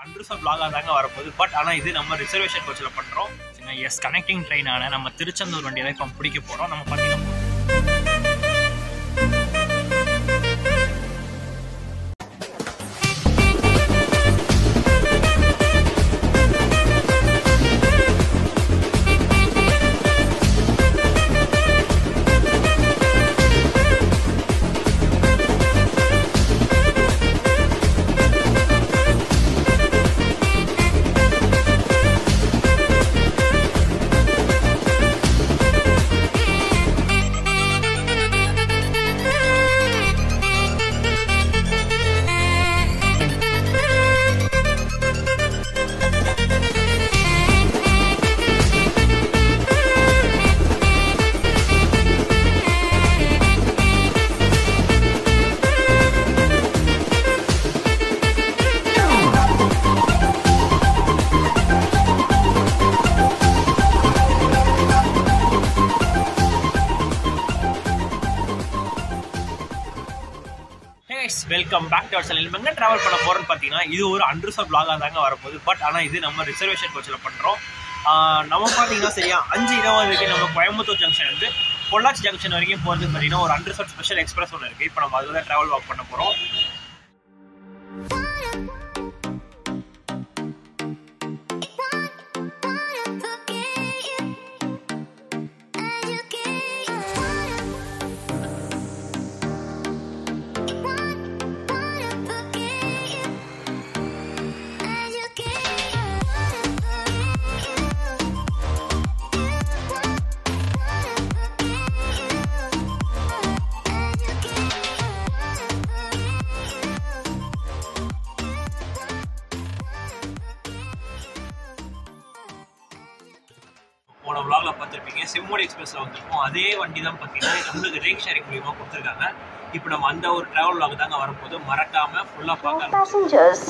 Unreserved vlog-ஆ தாங்க வரப்போகுது. But ஆனால் இது நம்ம ரிசர்வேஷன் கோச்சில் பண்ணுறோம். எஸ், கனெக்டிங் ட்ரெயினான நம்ம திருச்செந்தூர் வண்டியை தான் இப்போ பிடிக்க போகிறோம். நம்ம பார்த்தீங்கன்னா welcome back to our channel. நம்ம எங்கே ட்ராவல் பண்ண போகிறோன்னு பார்த்தீங்கன்னா இது ஒரு அன்ரிசர்வ் vlog-ஆ தாங்க வரப்போகுது. பட் ஆனால் இது நம்ம ரிசர்வேஷன் கோச்சில் பண்ணுறோம். நம்ம பார்த்தீங்கன்னா சரியா 5:20 நம்ம கோயம்புத்தூர் ஜங்ஷன் வந்து பொள்ளாச்சி ஜங்ஷன் வரைக்கும் போகிறது பார்த்தீங்கன்னா ஒரு அன்ரிசர்வ் ஸ்பெஷல் எக்ஸ்பிரஸ் ஒன்று இருக்குது. இப்போ நம்ம அதில் தான் ட்ராவல் வாக் பண்ண போகிறோம். போன vlog-ல பார்த்துருப்பீங்க செம்மொழி எக்ஸ்பிரஸில் வந்துருக்கோம். அதே வண்டி தான் பார்த்தீங்கன்னா நம்மளுக்கு ரேக் ஷேரிங் மூலியமாக கொடுத்துருக்காங்க. இப்போ நம்ம அந்த ஒரு ட்ராவல் vlog தாங்க வரப்போது. மறக்காம ஃபுல்லாக பார்க்க. Passengers,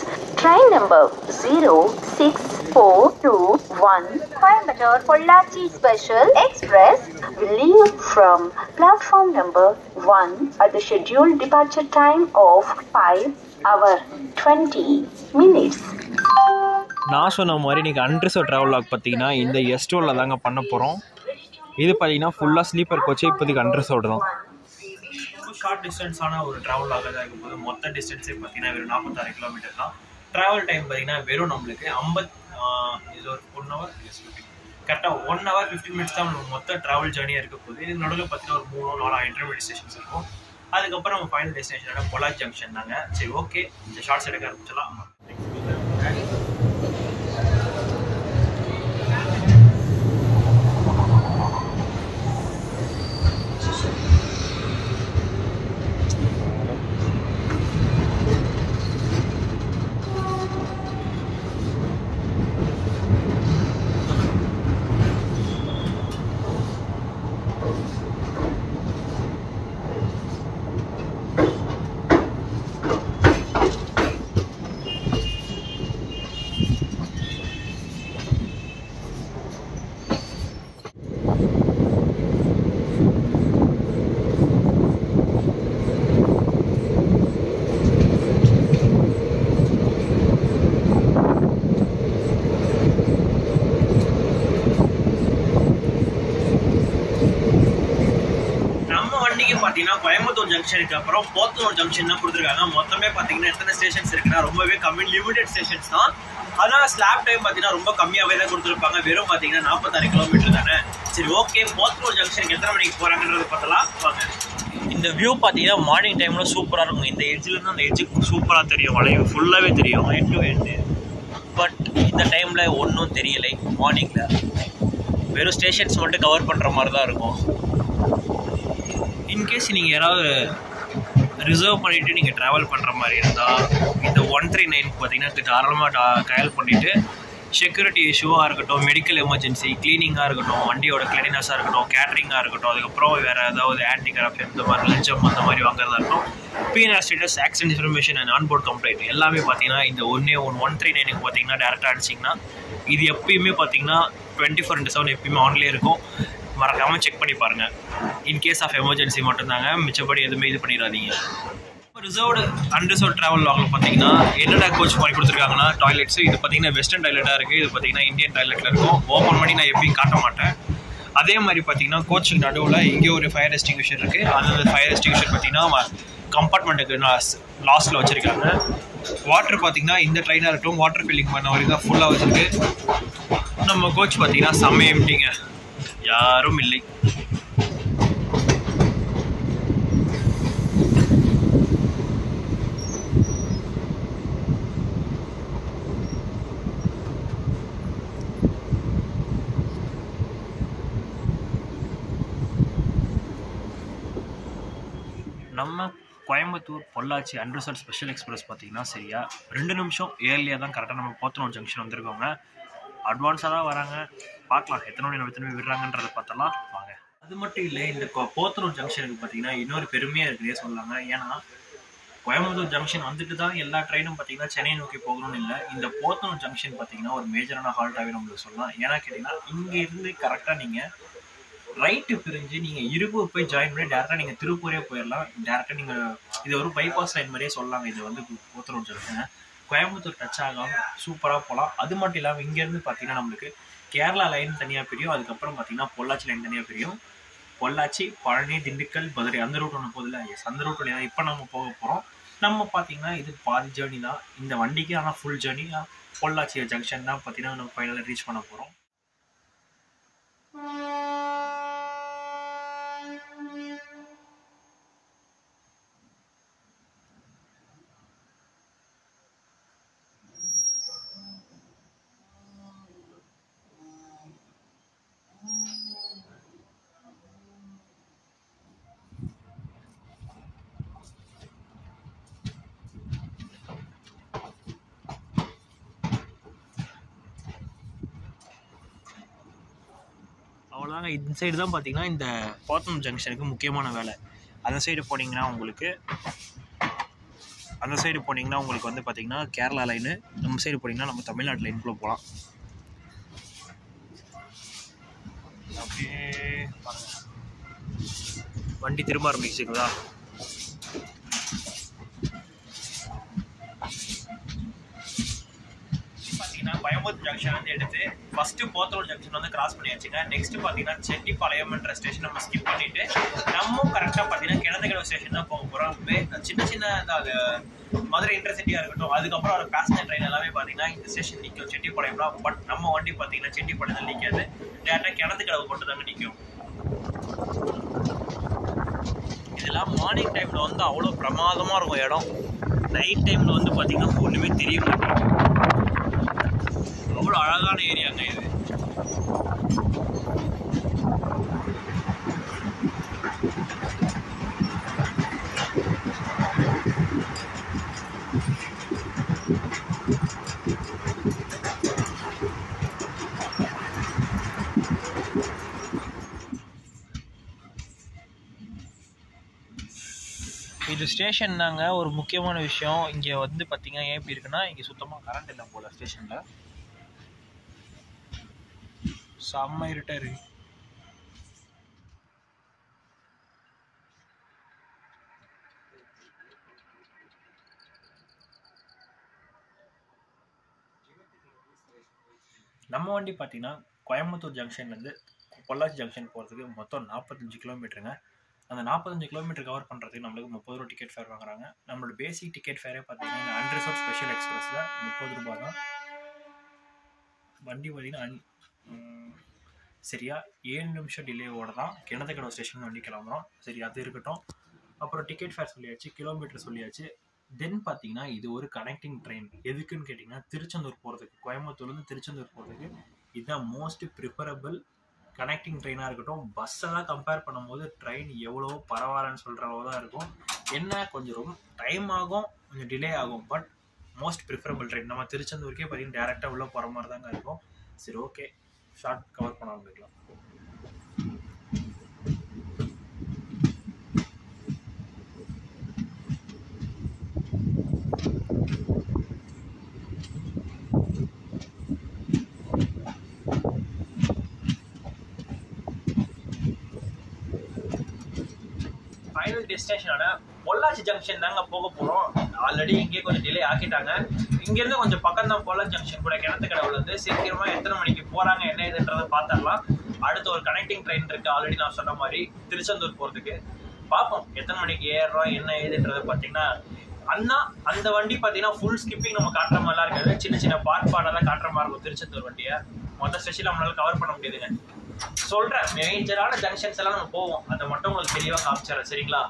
train number 06421 Coimbatore Pollachi Special Express will leave from platform number 1 at the scheduled departure time of 5:20 minutes. நான் சொன்ன மாதிரி இன்றைக்கி அன்ரிசர்வ் ட்ராவல் vlog பார்த்தீங்கன்னா இந்த எஸ்டோவில் தாங்க பண்ண போகிறோம். இது பார்த்தீங்கன்னா ஃபுல்லாக ஸ்லீப்பர் கோச்சு. இப்போதைக்கு அன்ரிசர்வ்டு தான். ஷார்ட் டிஸ்டன்ஸான ஒரு ட்ராவல் vlog தான் இருக்கும்போது மொத்த டிஸ்டன்ஸே பார்த்தீங்கன்னா வெறும் 46 கிலோமீட்டர் தான். ட்ராவல் டைம் பார்த்தீங்கன்னா வெறும் நம்மளுக்கு இது ஒரு 1 hour கரெக்டாக 1 hour 15 minutes தான் மொத்த ட்ராவல் ஜேர்னியாக இருக்க போகுது. இது நடுவில் பார்த்தீங்கன்னா ஒரு 3-4 இன்டர்மீடியட் ஸ்டேஷன்ஸ் இருக்கும். அதுக்கப்புறம் நம்ம ஃபைனல் டெஸ்டினேஷனான பொள்ளாச்சி ஜங்ஷன் தாங்க. சரி, ஓகே, இந்த ஷார்ட்ஸ் எடுக்க ஆரம்பிச்சலாம். பார்த்தீங்கன்னா கோயம்புத்தூர் ஜங்ஷனுக்கு அப்புறம் போத்தனூர் ஜங்ஷன் தான் கொடுத்துருக்காங்க. மொத்தமே பார்த்தீங்கன்னா எத்தனை ஸ்டேஷன்ஸ் இருக்குன்னா ரொம்பவே கம்மி, லிமிடெட் ஸ்டேஷன்ஸ் தான். அதனால் ஸ்லாப் டைம் பார்த்தீங்கன்னா ரொம்ப கம்மியாகவே தான் கொடுத்துருப்பாங்க. வெறும் பார்த்தீங்கன்னா 46 கிலோமீட்டர் தானே. சரி, ஓகே, போத்தனூர் ஜங்ஷனுக்கு எத்தனை மணிக்கு போகிறாங்கன்றது பார்த்தலாம் வாங்க. இந்த வியூ பார்த்தீங்கன்னா மார்னிங் டைமில் சூப்பராக இருக்கும். இந்த எட்ஜிலேருந்து அந்த எட்ஜுக்கு சூப்பராக தெரியும், வளைவு ஃபுல்லாகவே தெரியும் எண்ட் டு எண்டு. பட் இந்த டைமில் ஒன்றும் தெரியலை. மார்னிங்கில் வெறும் ஸ்டேஷன்ஸ் மட்டும் கவர் பண்ணுற மாதிரி தான் இருக்கும். இன்கேஸ் நீங்கள் யாராவது ரிசர்வ் பண்ணிவிட்டு நீங்கள் ட்ராவல் பண்ணுற மாதிரி இருந்தால் இந்த 139 பார்த்தீங்கன்னா தாராளமாக டயல் பண்ணிவிட்டு செக்யூரிட்டி இஷ்யூவாக இருக்கட்டும், மெடிக்கல் எமர்ஜென்சி, கிளீனிங்காக இருக்கட்டும், வண்டியோட கிளீனஸாக இருக்கட்டும், கேட்ரிங்காக இருக்கட்டும், அதுக்கப்புறம் வேறு ஏதாவது ஆன்டி கரப்ஷன் இந்த மாதிரி லஞ்சம் அந்த மாதிரி வாங்குறதா இருக்கட்டும், PNR status, accident information and onboard complaint எல்லாமே பார்த்தீங்கன்னா இந்த 139க்கு பார்த்தீங்கன்னா டேரெக்டாக அடிச்சிங்கன்னா இது எப்பயுமே பார்த்தீங்கன்னா 24/7 எப்பயுமே ஆன்லேயே இருக்கும். மறக்காமல் செக் பண்ணி பாருங்கள். இன்கேஸ் ஆஃப் எமர்ஜென்சி மட்டும்தாங்க, மிச்சப்படி எதுவுமே இது பண்ணிடாதீங்க. அன்ரிசர்வ்டு ட்ராவல் லாகில் பார்த்தீங்கன்னா என்னடா கோச் பண்ணி கொடுத்துருக்காங்கன்னா டாய்லெட்ஸு இது பார்த்தீங்கன்னா வெஸ்டர்ன் டாய்லெட்டாக இருக்குது. இது பார்த்தீங்கன்னா இந்தியன் டாய்லெட்டில் இருக்கும். ஓப்பன் பண்ணி நான் எப்பயும் காட்ட மாட்டேன். அதே மாதிரி பார்த்தீங்கன்னா கோச்சுக்கு நடுவில் இங்கே ஒரு ஃபயர் எஸ்டிங்விஷர் இருக்குது. அந்த ஃபயர் எஸ்டிங்விஷர் பார்த்தீங்கன்னா கம்பார்ட்மெண்ட்டுக்கு லாஸ்ட்டில் வச்சுருக்காங்க. வாட்டர் பார்த்தீங்கன்னா இந்த ட்ரெயினாக இருக்கட்டும் வாட்டர் ஃபில்லிங் பண்ண வரைக்கும் ஃபுல்லாக வச்சுருக்கு. நம்ம கோச் பார்த்தீங்கன்னா செம்ம எம்டிங்க, யாரும் இல்லை. நம்ம Coimbatore Pollachi unreserved special express பார்த்தீங்கன்னா சரியா 2 நிமிஷம் ஏர்லியாக தான் கரெக்டாக நம்ம போத்தனூர் ஜங்ஷன் வந்திருக்கோங்க. அட்வான்ஸாக தான் வராங்க. பார்க்கலாம் எத்தனை மணி விடுறாங்கன்றதை பார்த்தலாம் வாங்க. அது மட்டும் இல்லை, இந்த போத்தனூர் ஜங்ஷனுக்கு பார்த்தீங்கன்னா இன்னொரு பெருமையாக இருக்குன்னே சொல்லலாங்க. ஏன்னா கோயம்புத்தூர் ஜங்ஷன் வந்துட்டு தான் எல்லா ட்ரெயினும் பார்த்தீங்கன்னா சென்னை நோக்கி போகணும்னு இல்லை. இந்த போத்தனூர் ஜங்ஷன் பார்த்தீங்கன்னா ஒரு மேஜரான ஹால்ட்டாகவே நம்மளுக்கு சொல்லலாம். ஏன்னா கேட்டிங்கன்னா இங்கேருந்து கரெக்டாக நீங்கள் ரைட்டு பிரிஞ்சு நீங்கள் இருகூர் போய் ஜாயின் பண்ணி டேரெக்டாக நீங்கள் திருப்பூரே போயிடலாம். டேரெக்டாக நீங்கள் இது ஒரு பைபாஸ் லைன் மாதிரியே சொல்லலாங்க. இது வந்து போத்தனூர் ஜங்ஷன் கோயம்புத்தூர் டச் ஆகாமல் சூப்பராக போகலாம். அது மட்டும் இல்லாமல் இங்கேருந்து பார்த்தீங்கன்னா நம்மளுக்கு கேரளா லைன் தனியாக பிரியும். அதுக்கப்புறம் பார்த்தீங்கன்னா பொள்ளாச்சி லைன் தனியாக பிரியும். பொள்ளாச்சி, பழனி, திண்டுக்கல், மதுரை அந்த ரூட் ஒன்று போதில்ல. எஸ், அந்த ரூட் வழியாக இப்போ நம்ம போக போகிறோம். நம்ம பார்த்தீங்கன்னா இது பாதி ஜேர்னி தான் இந்த வண்டிக்கு. ஆனால் ஃபுல் ஜேர்னி பொள்ளாச்சி ஜங்ஷன் தான் பார்த்தீங்கன்னா நம்ம ஃபைனலாக ரீச் பண்ண போகிறோம். அவ்வளோதாங்க. இந்த சைடு தான் பார்த்தீங்கன்னா இந்த போத்தனூர் ஜங்ஷனுக்கு முக்கியமான வேலை. அந்த சைடு போனீங்கன்னா உங்களுக்கு வந்து பார்த்தீங்கன்னா கேரளா லைனு, நம்ம சைடு போனீங்கன்னா நம்ம தமிழ்நாட்டு லைனுக்குள்ளே போகலாம். அப்படியே வண்டி திரும்ப ஆரம்பிச்சுங்களா? கோயம்புத்தூர் ஜங்ஷன் வந்து எடுத்து ஃபஸ்ட்டு போத்தனூர் ஜங்ஷன் வந்து கிராஸ் பண்ணியாச்சுங்க. நெக்ஸ்ட்டு பார்த்தீங்கன்னா செட்டிப்பாளையம்ன்ற ஸ்டேஷன் நம்ம ஸ்கிப் பண்ணிவிட்டு நம்ம கரெக்டாக பார்த்தீங்கன்னா கிணத்துக்கடவு ஸ்டேஷன் தான் போக போகிறோம். சின்ன சின்ன அந்த மதுரை இன்டர்சிட்டியாக இருக்கட்டும், அதுக்கப்புறம் ஒரு பேசஞ்சர் ட்ரெயின் எல்லாமே பார்த்தீங்கன்னா இந்த ஸ்டேஷன் நிற்கும் செட்டிப்பாளையம் தான். பட் நம்ம வண்டி பார்த்தீங்கன்னா செட்டிப்பாளையத்தில் நிற்காது, டேரெக்டாக கிணத்துக்கடவு மட்டும் தாங்க நிற்கும். இதெல்லாம் மார்னிங் டைமில் வந்து அவ்வளோ பிரமாதமாக இருக்கும் இடம். நைட் டைமில் வந்து பார்த்தீங்கன்னா ஒன்றுமே தெரிய மாட்டேங்குது. அவ்வளோ அழகான ஏரியாங்க இது. இது ஸ்டேஷன் தாங்க. ஒரு முக்கியமான விஷயம் இங்கே வந்து பார்த்தீங்கன்னா ஏன் இப்படி இருக்குன்னா இங்கே சுத்தமாக கரண்ட் இல்லை போல் ஸ்டேஷனில். செம்ம இருட்டாக இருக்கு. நம்ம வண்டி பார்த்தீங்கன்னா கோயம்புத்தூர் ஜங்ஷன்லேருந்து பொள்ளாச்சி ஜங்ஷன் போகிறதுக்கு மொத்தம் 45 கிலோமீட்டருங்க. அந்த 45 கிலோமீட்டர் கவர் பண்ணுறதுக்கு நம்மளுக்கு 30 ரூபா டிக்கெட் ஃபேர் வாங்குறாங்க. நம்மளோட பேசிக் டிக்கெட் ஃபேரே பார்த்தீங்கன்னா இந்த அன்ரிசர்வ்டு ஸ்பெஷல் எக்ஸ்பிரஸில் 30 ரூபா தான். வண்டி பார்த்தீங்கன்னா சரியா 7 நிமிஷம் டிலேவோட தான் கிணத்துக்கடவு ஸ்டேஷன் வண்டி கிளம்புறோம். சரி, அது இருக்கட்டும். அப்புறம் டிக்கெட் ஃபேர் சொல்லியாச்சு, கிலோமீட்டர் சொல்லியாச்சு. தென் பார்த்தீங்கன்னா இது ஒரு கனெக்டிங் ட்ரெயின். எதுக்குன்னு கேட்டிங்கன்னா திருச்செந்தூர் போகிறதுக்கு, கோயம்புத்தூர்லேருந்து திருச்செந்தூர் போகிறதுக்கு இதுதான் மோஸ்ட் ப்ரிஃபரபிள் கனெக்டிங் ட்ரெயினாக இருக்கட்டும். பஸ்ஸெல்லாம் கம்பேர் பண்ணும்போது ட்ரெயின் எவ்வளோ பரவாயில்லன்னு சொல்கிற அளவு தான் இருக்கும். என்ன கொஞ்சம் ரொம்ப டைம் ஆகும், கொஞ்சம் டிலே ஆகும், பட் மோஸ்ட் ப்ரிஃபரபிள் ட்ரெயின். நம்ம திருச்செந்தூருக்கே பார்த்தீங்கன்னா டேரெக்டாக உள்ளே போகிற மாதிரி தாங்க இருக்கும். சரி, ஓகே, ஷார்ட் கவர் பண்ண ஆரம்பிக்கலாம். ஃபைனல் டெஸ்டினேஷனான பொள்ளாச்சி பொள்ளாச்சி ஜங்ஷன் தாங்க போக போகிறோம். ஆல்ரெடி இங்கே கொஞ்சம் டிலே ஆக்கிட்டாங்க. இங்கேருந்து கொஞ்சம் பக்கம் தான் பொள்ளாச்சி ஜங்ஷன் கூட கிணத்துக்கடவுலேருந்து. சீக்கிரமாக எத்தனை மணிக்கு போகிறாங்க என்ன இதுன்றதை பார்த்துடலாம். அடுத்து ஒரு கனெக்டிங் ட்ரெயின் இருக்குது, ஆல்ரெடி நான் சொன்ன மாதிரி திருச்செந்தூர் போகிறதுக்கு. பார்ப்போம் எத்தனை மணிக்கு ஏறுறோம் என்ன ஏதுன்றதை பார்த்தீங்கன்னா. அந்த வண்டி பார்த்தீங்கன்னா ஃபுல் ஸ்கிப்பிங் நம்ம காட்டுற மாதிரிலாம் இருக்காது. சின்ன சின்ன பாடெல்லாம் காட்டுற மாதிரி இருக்கும். திருச்செந்தூர் வண்டியை மொத்த ஸ்பெஷலாக நம்மளால கவர் பண்ண முடியாதுங்க. சொல்கிறேன், மேஜரான ஜங்ஷன்ஸ் எல்லாம் நம்ம போவோம், அதை மட்டும் உங்களுக்கு தெளிவாக காமிச்சிடறேன். சரிங்களா?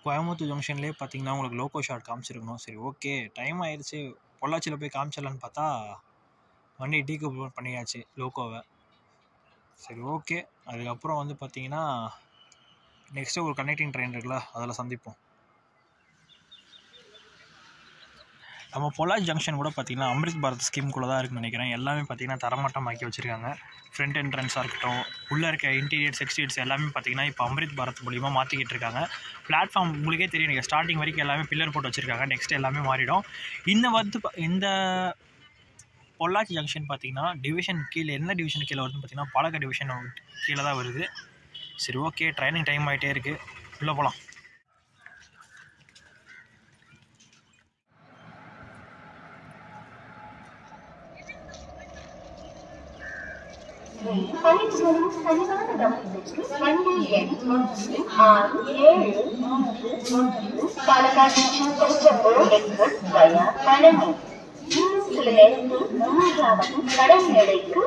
கோயம்புத்தூர் ஜங்ஷன்லேயே பார்த்தீங்கன்னா உங்களுக்கு லோக்கோ ஷாட் காமிச்சிருக்கணும். சரி ஓகே, டைம் ஆயிடுச்சு, பொள்ளாச்சியில் போய் காமிச்சிடலான்னு பார்த்தா வண்டி டீகப்ளோட் பண்ணியாச்சு லோக்கோவை. சரி ஓகே, அதுக்கப்புறம் வந்து பார்த்தீங்கன்னா நெக்ஸ்ட்டு ஒரு கனெக்டிங் ட்ரெயின் இருக்குல்ல, அதில் சந்திப்போம். நம்ம பொள்ளாச்சி ஜங்ஷன் கூட பார்த்திங்கன்னா அமிர்த் பாரத் ஸ்கீம்குள்ளே தான் இருக்குன்னு நினைக்கிறேன். எல்லாமே பார்த்திங்கன்னா தரமாட்டமாக்கி வச்சுருக்காங்க. ஃப்ரண்ட் என்ட்ரன்ஸாக இருக்கட்டும், உள்ளே இருக்க இன்டீரியர்ஸ் எக்ஸ்டீரியர்ஸ் எல்லாமே பார்த்திங்கன்னா இப்போ அமிர்த் பாரத் மூலிமா மாற்றிக்கிட்டு இருக்காங்க. பிளாட்ஃபார்ம் உங்களுக்கே தெரியும், நீங்கள் ஸ்டார்டிங் வரைக்கும் எல்லாமே பில்லர் போட்டு வச்சுருக்காங்க. நெக்ஸ்ட் எல்லாமே மாறிடும். இந்த பொள்ளாச்சி ஜங்ஷன் பார்த்திங்கன்னா டிவிஷன் கீழே, என்ன டிவிஷன் கீழே வருதுன்னு பார்த்திங்கன்னா பாலக்காடு டிவிஷன் கீழே தான் வருது. சரி ஓகே, ட்ரைனிங் டைம் ஆகிட்டே இருக்குது, உள்ளே போகலாம். பாலக்காடு திருச்செந்தூர் எக்ஸ்பிரஸ் வயா பழனி சில நேரத்தில் 3வது கடல் எல்லைக்கு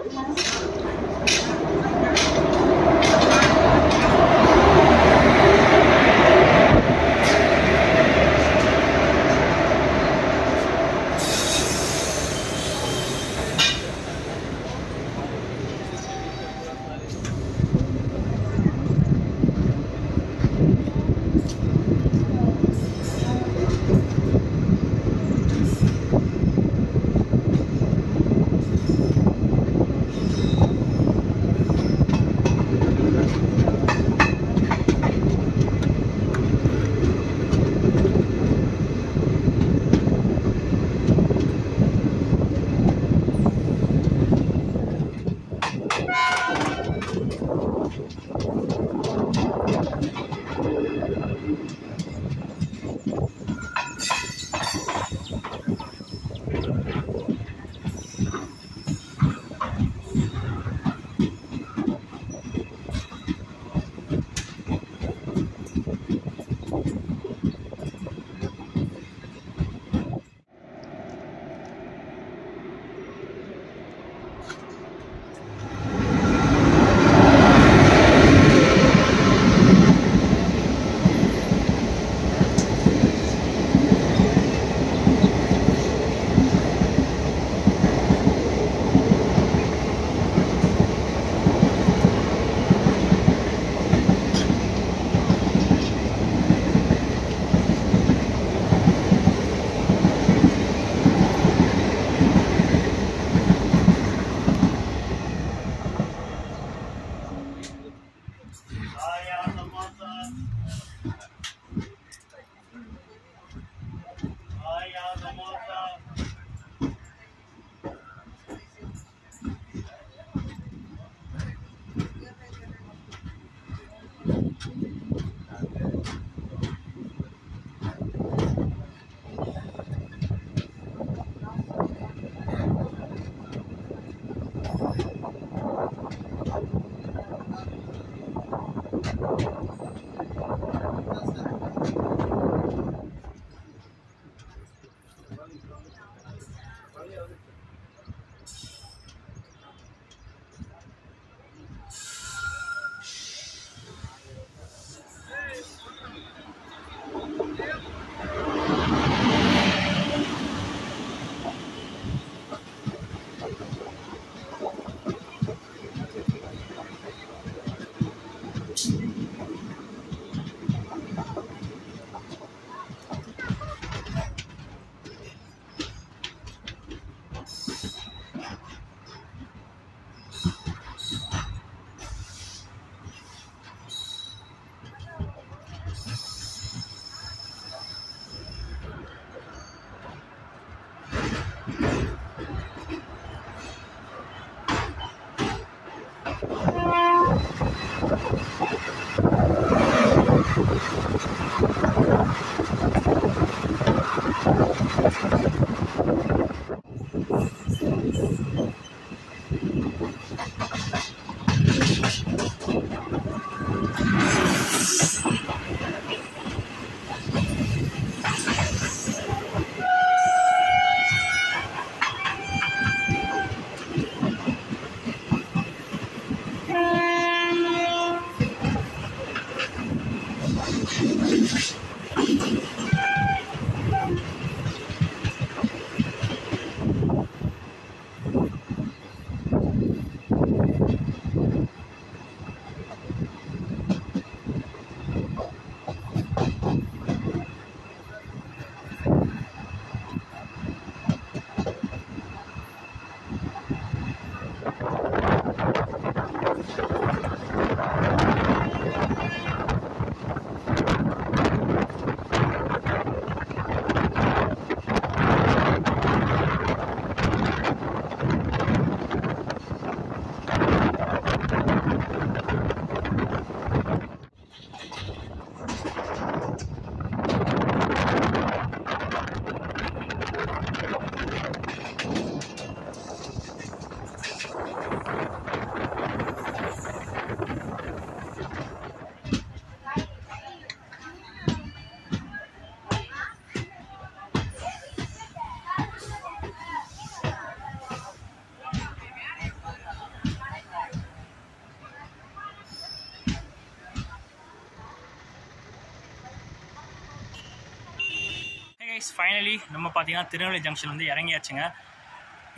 கைஸ், ஃபைனலி நம்ம பார்த்தீங்கன்னா திருநெல்வேலி ஜங்ஷன் வந்து இறங்கியாச்சுங்க.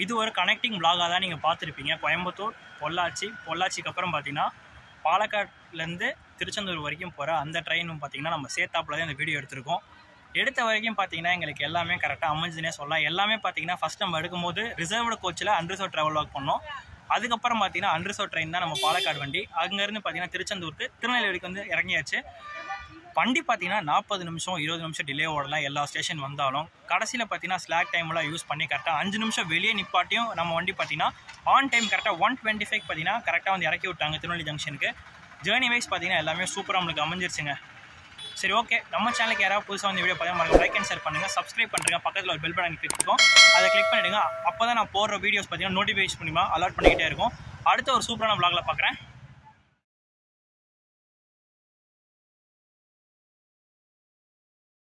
இது ஒரு கனெக்டிங் vlog-ஆக தான் நீங்கள் பார்த்துருப்பீங்க. கோயம்புத்தூர், பொள்ளாச்சிக்கு அப்புறம் பார்த்தீங்கன்னா பாலக்காட்லேருந்து திருச்செந்தூர் வரைக்கும் போகிற அந்த ட்ரெயினும் பார்த்தீங்கன்னா நம்ம சேர்த்தாப்புல தான் இந்த வீடியோ எடுத்திருக்கோம். எடுத்த வரைக்கும் பார்த்தீங்கன்னா எங்களுக்கு எல்லாமே கரெக்டாக அமைஞ்சுனே சொல்லலாம். எல்லாமே பார்த்தீங்கன்னா ஃபஸ்ட் நம்ம எடுக்கும்போது ரிசர்வ்டு கோச்சில் அன்ரிசர்வ் ட்ராவல் வாக் பண்ணோம். அதுக்கப்புறம் பார்த்தீங்கன்னா அன்ரிசர்வ் ட்ரெயின் தான் நம்ம பாலக்காடு வண்டி. அங்கேருந்து பார்த்தீங்கன்னா திருச்செந்தூருக்கு திருநெல்வேலிக்கு வந்து இறங்கியாச்சு. வண்டி பார்த்தீங்கன்னா 40 நிமிஷம் 20 நிமிஷம் டிலே ஓடலாம். எல்லா ஸ்டேஷன் வந்தாலும் கடைசியில் பார்த்தீங்கன்னா ஸ்லாக் டைம்லாம் யூஸ் பண்ணி கரெக்டாக 5 நிமிஷம் வெளியே நிப்பாட்டியும் நம்ம வண்டி பார்த்தீங்கன்னா ஆன் டைம் கரெக்டாக 1:25 பார்த்தீங்கன்னா கரெக்டாக வந்து இறக்கி விட்டாங்க திருநெல்வேலி ஜங்ஷனுக்கு. ஜேர்னி வைஸ் பார்த்தீங்கன்னா எல்லாமே சூப்பராக நம்மளுக்கு அமைஞ்சிருச்சுங்க. சரி, ஓகே. நம்ம சேனலுக்கு யாராவது புதுசாக வந்து வீடியோ பார்த்தீங்கன்னா லைக் அண்ட் ஷேர் பண்ணுங்கள், சப்ஸ்கிரைப் பண்ணுறேங்க. பக்கத்தில் ஒரு பெல் பட்டன் கிளிக் இருக்கும், அதை கிளிக் பண்ணிவிடுங்க. அப்போ தான் நான் போடுற வீடியோஸ் பார்த்தீங்கன்னா நோட்டிஃபிகேஷன் மூலிமா அலர்ட் பண்ணிக்கிட்டே இருக்கும். அடுத்த ஒரு சூப்பரான vlog-ல பார்க்குறேன்.